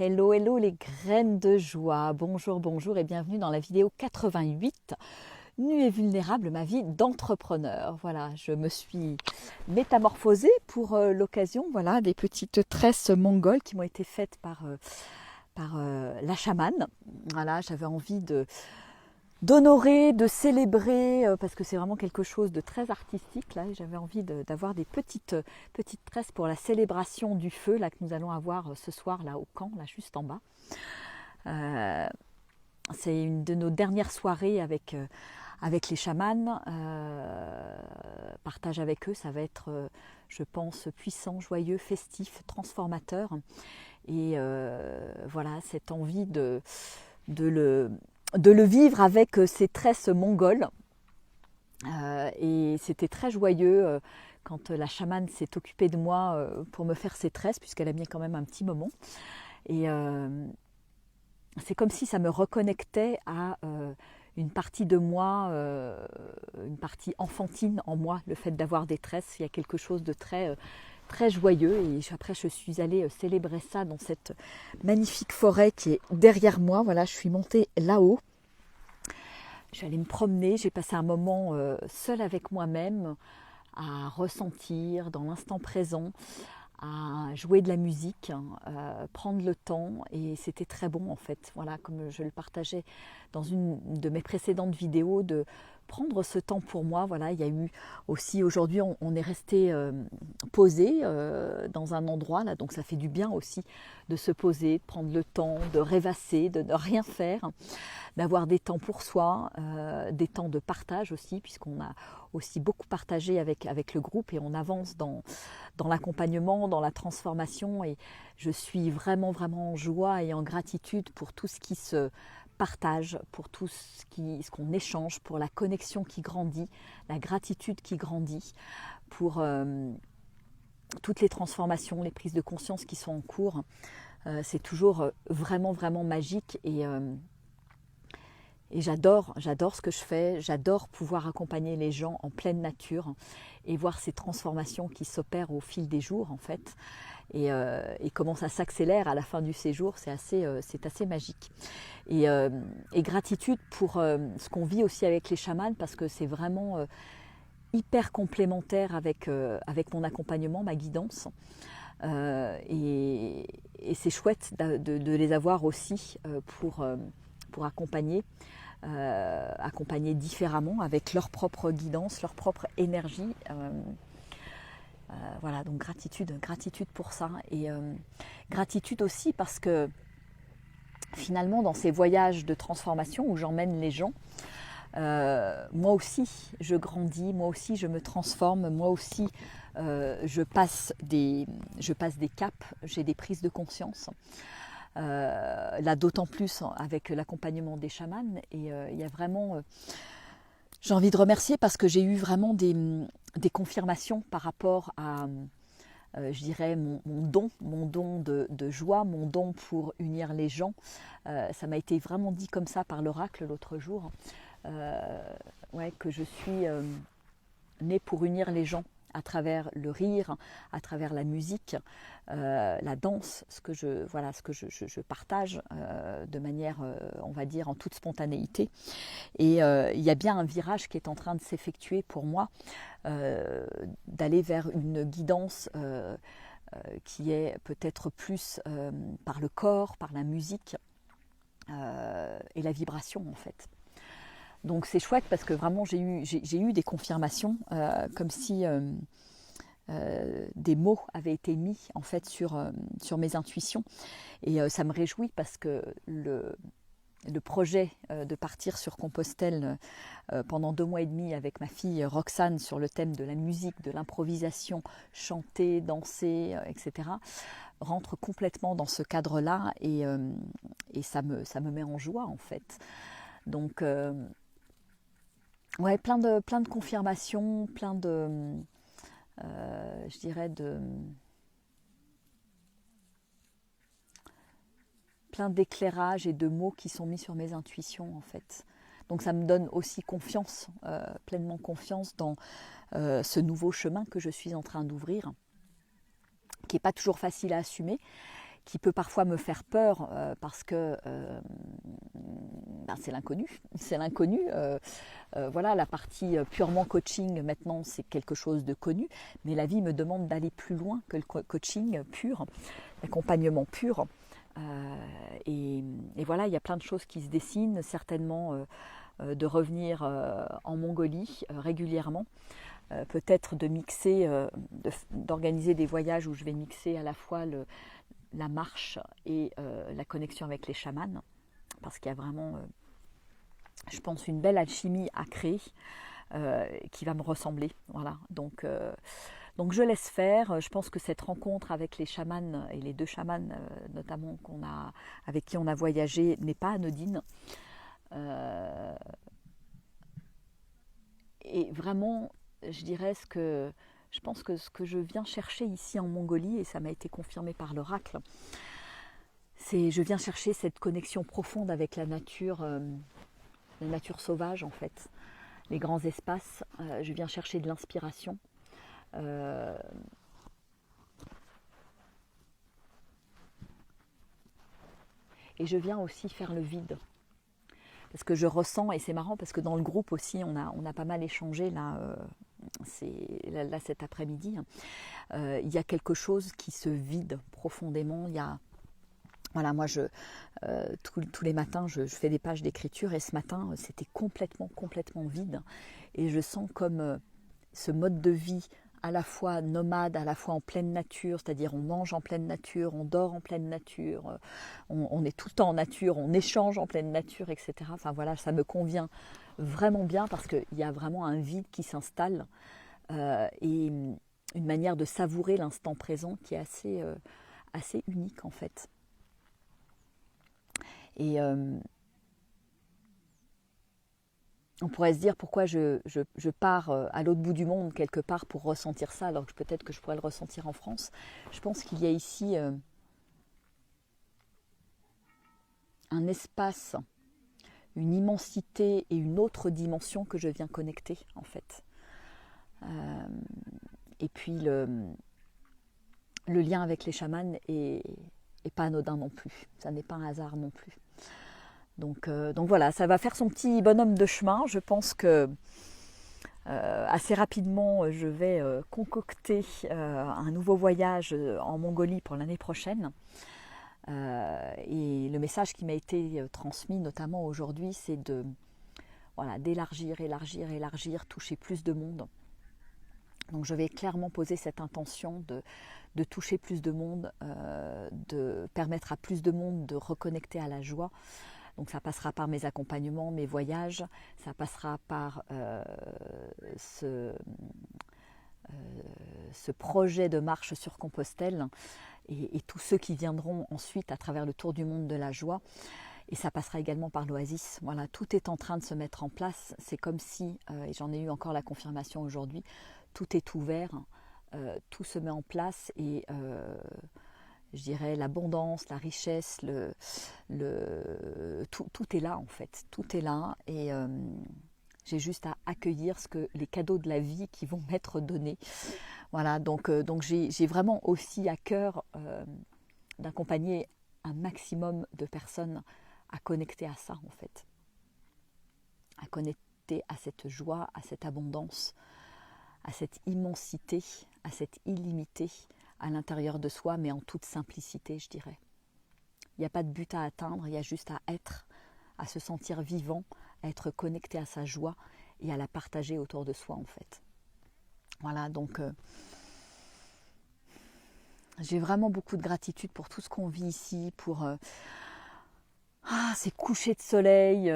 Hello, hello les graines de joie. Bonjour, bonjour et bienvenue dans la vidéo 88. Nue et vulnérable, ma vie d'entrepreneur. Voilà, je me suis métamorphosée pour l'occasion. Voilà, des petites tresses mongoles qui m'ont été faites par la chamane. Voilà, j'avais envie d'honorer, de célébrer, parce que c'est vraiment quelque chose de très artistique. Là, j'avais envie d'avoir des petites tresses pour la célébration du feu là, que nous allons avoir ce soir là au camp, là juste en bas. C'est une de nos dernières soirées avec les chamans. Partage avec eux, ça va être, je pense, puissant, joyeux, festif, transformateur. Et voilà, cette envie de le vivre avec ces tresses mongoles. Et c'était très joyeux quand la chamane s'est occupée de moi pour me faire ces tresses, puisqu'elle a mis quand même un petit moment. Et c'est comme si ça me reconnectait à une partie de moi, une partie enfantine en moi, le fait d'avoir des tresses. Il y a quelque chose de très joyeux. Et après, je suis allée célébrer ça dans cette magnifique forêt qui est derrière moi. Voilà, je suis montée là-haut. Je suis allée me promener, j'ai passé un moment seule avec moi-même, à ressentir dans l'instant présent, à jouer de la musique, prendre le temps, et c'était très bon en fait. Voilà, comme je le partageais dans une de mes précédentes vidéos, de prendre ce temps pour moi. Voilà, il y a eu aussi aujourd'hui, on est resté posé dans un endroit là, donc ça fait du bien aussi de se poser, de prendre le temps, de rêvasser, de ne rien faire, d'avoir des temps pour soi, des temps de partage aussi, puisqu'on a aussi beaucoup partagé avec le groupe et on avance dans l'accompagnement, dans la transformation, et je suis vraiment en joie et en gratitude pour tout ce qui se partage, pour tout ce qu'on échange, pour la connexion qui grandit, la gratitude qui grandit, pour toutes les transformations, les prises de conscience qui sont en cours. C'est toujours vraiment magique, et j'adore ce que je fais, j'adore pouvoir accompagner les gens en pleine nature et voir ces transformations qui s'opèrent au fil des jours en fait, et comment ça s'accélère à la fin du séjour, c'est assez magique. Et gratitude pour ce qu'on vit aussi avec les chamans, parce que c'est vraiment hyper complémentaire avec mon accompagnement, ma guidance. Et c'est chouette de les avoir aussi pour accompagner différemment, avec leur propre guidance, leur propre énergie. Voilà, donc gratitude pour ça. Et gratitude aussi parce que finalement, dans ces voyages de transformation où j'emmène les gens, moi aussi je grandis, moi aussi je me transforme, moi aussi je passe des caps, j'ai des prises de conscience. Là d'autant plus avec l'accompagnement des chamans, et il y a vraiment j'ai envie de remercier parce que j'ai eu vraiment des confirmations par rapport à je dirais mon don de joie, mon don pour unir les gens. Ça m'a été vraiment dit comme ça par l'oracle l'autre jour, ouais, que je suis née pour unir les gens à travers le rire, à travers la musique, la danse, ce que je partage de manière, on va dire, en toute spontanéité. Et il y a bien un virage qui est en train de s'effectuer pour moi, d'aller vers une guidance qui est peut-être plus par le corps, par la musique et la vibration en fait. Donc c'est chouette parce que vraiment j'ai eu des confirmations, comme si des mots avaient été mis en fait sur mes intuitions, et ça me réjouit parce que le projet de partir sur Compostelle pendant 2 mois et demi avec ma fille Roxane sur le thème de la musique, de l'improvisation, chanter, danser, etc., rentre complètement dans ce cadre-là, et ça me met en joie en fait. Donc ouais, plein de confirmations, plein de je dirais plein d'éclairages et de mots qui sont mis sur mes intuitions en fait. Donc ça me donne aussi confiance, pleinement confiance dans ce nouveau chemin que je suis en train d'ouvrir, qui n'est pas toujours facile à assumer, qui peut parfois me faire peur parce que c'est l'inconnu. C'est l'inconnu. Voilà, la partie purement coaching, maintenant, c'est quelque chose de connu, mais la vie me demande d'aller plus loin que le coaching pur, l'accompagnement pur. Et voilà, il y a plein de choses qui se dessinent, certainement de revenir en Mongolie régulièrement, peut-être de mixer, d'organiser des voyages où je vais mixer à la fois la marche et la connexion avec les chamans, parce qu'il y a vraiment, je pense, une belle alchimie à créer qui va me ressembler. Voilà, donc je laisse faire. Je pense que cette rencontre avec les chamans, et les 2 chamans notamment avec qui on a voyagé, n'est pas anodine. Et vraiment, je dirais je pense que ce que je viens chercher ici en Mongolie, et ça m'a été confirmé par l'oracle, je viens chercher cette connexion profonde avec la nature sauvage en fait, les grands espaces. Je viens chercher de l'inspiration. Et je viens aussi faire le vide. Parce que je ressens, et c'est marrant parce que dans le groupe aussi, on a pas mal échangé là, là cet après-midi. Il y a quelque chose qui se vide profondément. Voilà, moi, tous les matins, je fais des pages d'écriture, et ce matin, c'était complètement vide. Et je sens comme ce mode de vie à la fois nomade, à la fois en pleine nature, c'est-à-dire on mange en pleine nature, on dort en pleine nature, on est tout le temps en nature, on échange en pleine nature, etc. Enfin voilà, ça me convient vraiment bien parce qu'il y a vraiment un vide qui s'installe et une manière de savourer l'instant présent qui est assez unique en fait. Et on pourrait se dire pourquoi je pars à l'autre bout du monde quelque part pour ressentir ça, alors que peut-être que je pourrais le ressentir en France. Je pense qu'il y a ici un espace, une immensité et une autre dimension que je viens connecter en fait. Et puis le lien avec les chamans est pas anodin non plus. Ça n'est pas un hasard non plus. Donc voilà, ça va faire son petit bonhomme de chemin. Je pense que assez rapidement, je vais concocter un nouveau voyage en Mongolie pour l'année prochaine. Et le message qui m'a été transmis, notamment aujourd'hui, c'est d'élargir, toucher plus de monde. Donc je vais clairement poser cette intention de toucher plus de monde, de permettre à plus de monde de reconnecter à la joie. Donc ça passera par mes accompagnements, mes voyages, ça passera par ce projet de marche sur Compostelle et tous ceux qui viendront ensuite à travers le tour du monde de la joie. Et ça passera également par l'Oasis. Voilà, tout est en train de se mettre en place. C'est comme si, et j'en ai eu encore la confirmation aujourd'hui, tout est ouvert, tout se met en place et je dirais l'abondance, la richesse, tout est là en fait. Tout est là et j'ai juste à accueillir les cadeaux de la vie qui vont m'être donnés. Voilà, donc j'ai vraiment aussi à cœur d'accompagner un maximum de personnes à connecter à ça en fait. À connecter à cette joie, à cette abondance, à cette immensité, à cette illimité à l'intérieur de soi, mais en toute simplicité, je dirais. Il n'y a pas de but à atteindre, il y a juste à être, à se sentir vivant, à être connecté à sa joie et à la partager autour de soi en fait. Voilà, donc j'ai vraiment beaucoup de gratitude pour tout ce qu'on vit ici, pour ces couchers de soleil.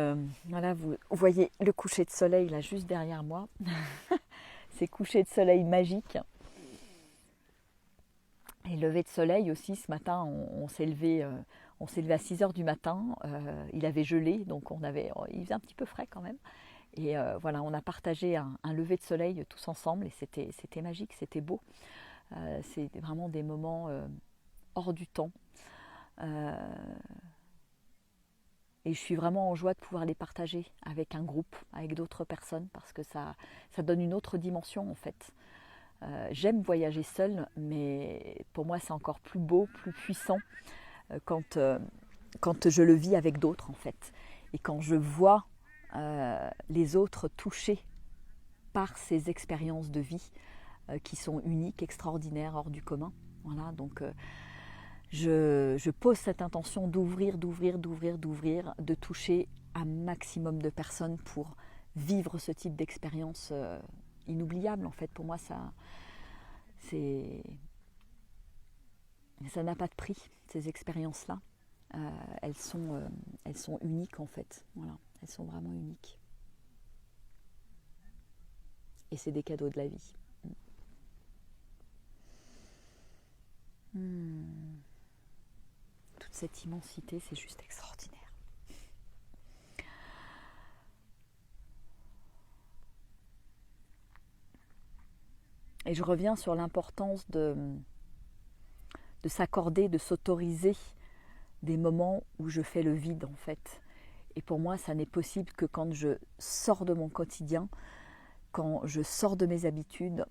Voilà, vous voyez le coucher de soleil là juste derrière moi. Ces couchers de soleil magiques. Et lever de soleil aussi, ce matin, on s'est levé à 6h du matin. Il avait gelé, donc il faisait un petit peu frais quand même. Et voilà, on a partagé un lever de soleil tous ensemble et c'était magique, c'était beau. C'est vraiment des moments hors du temps. Et je suis vraiment en joie de pouvoir les partager avec un groupe, avec d'autres personnes, parce que ça donne une autre dimension en fait. J'aime voyager seule, mais pour moi c'est encore plus beau, plus puissant quand je le vis avec d'autres en fait. Et quand je vois les autres touchés par ces expériences de vie qui sont uniques, extraordinaires, hors du commun. Voilà, donc je pose cette intention d'ouvrir, de toucher un maximum de personnes pour vivre ce type d'expérience inoubliable. En fait, pour moi, ça n'a pas de prix, ces expériences-là. Elles sont uniques, en fait. Voilà, elles sont vraiment uniques. Et c'est des cadeaux de la vie. Toute cette immensité, c'est juste extraordinaire. Et je reviens sur l'importance de s'accorder, de s'autoriser des moments où je fais le vide en fait. Et pour moi, ça n'est possible que quand je sors de mon quotidien, quand je sors de mes habitudes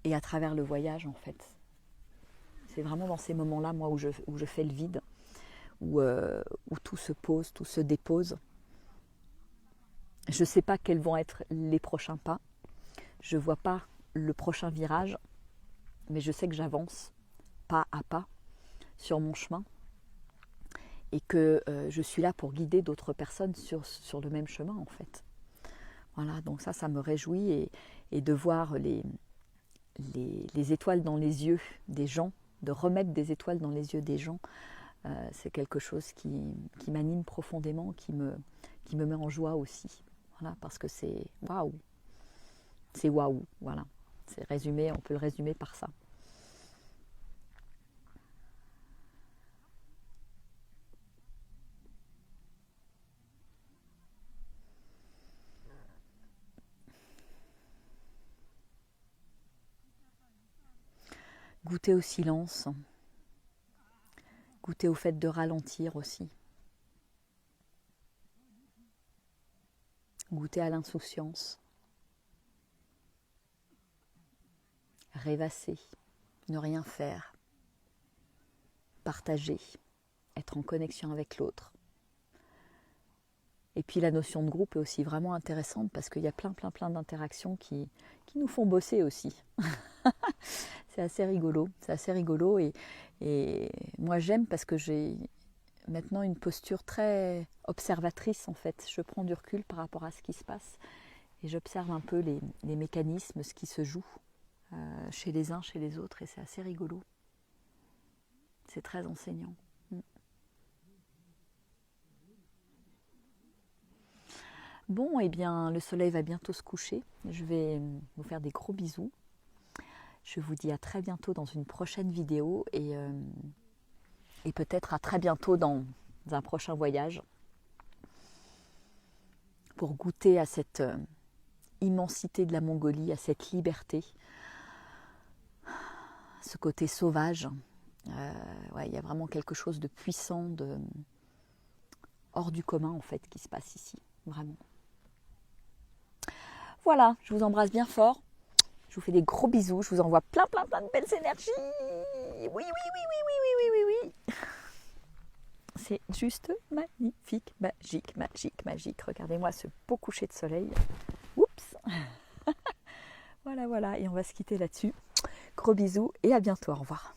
et à travers le voyage en fait. C'est vraiment dans ces moments-là, moi, où je fais le vide, où tout se pose, tout se dépose. Je ne sais pas quels vont être les prochains pas. Je ne vois pas le prochain virage, mais je sais que j'avance pas à pas sur mon chemin et que je suis là pour guider d'autres personnes sur le même chemin en fait. Voilà, donc ça me réjouit et de voir les étoiles dans les yeux des gens, de remettre des étoiles dans les yeux des gens, c'est quelque chose qui m'anime profondément, qui me met en joie aussi. Voilà, parce que c'est waouh. C'est waouh, voilà. C'est résumé, on peut le résumer par ça. Goûter au silence, goûter au fait de ralentir aussi, goûter à l'insouciance, rêvasser, ne rien faire, partager, être en connexion avec l'autre. Et puis la notion de groupe est aussi vraiment intéressante parce qu'il y a plein d'interactions qui nous font bosser aussi. C'est assez rigolo et moi j'aime parce que j'ai maintenant une posture très observatrice en fait. Je prends du recul par rapport à ce qui se passe et j'observe un peu les mécanismes, ce qui se joue chez les uns, chez les autres et c'est assez rigolo. C'est très enseignant. Bon, eh bien, le soleil va bientôt se coucher. Je vais vous faire des gros bisous. Je vous dis à très bientôt dans une prochaine vidéo et peut-être à très bientôt dans un prochain voyage pour goûter à cette immensité de la Mongolie, à cette liberté, ce côté sauvage. Ouais, il y a vraiment quelque chose de puissant, hors du commun en fait, qui se passe ici, vraiment. Voilà, je vous embrasse bien fort. Je vous fais des gros bisous. Je vous envoie plein de belles énergies. Oui. C'est juste magnifique, magique. Regardez-moi ce beau coucher de soleil. Oups. Voilà. Et on va se quitter là-dessus. Gros bisous et à bientôt. Au revoir.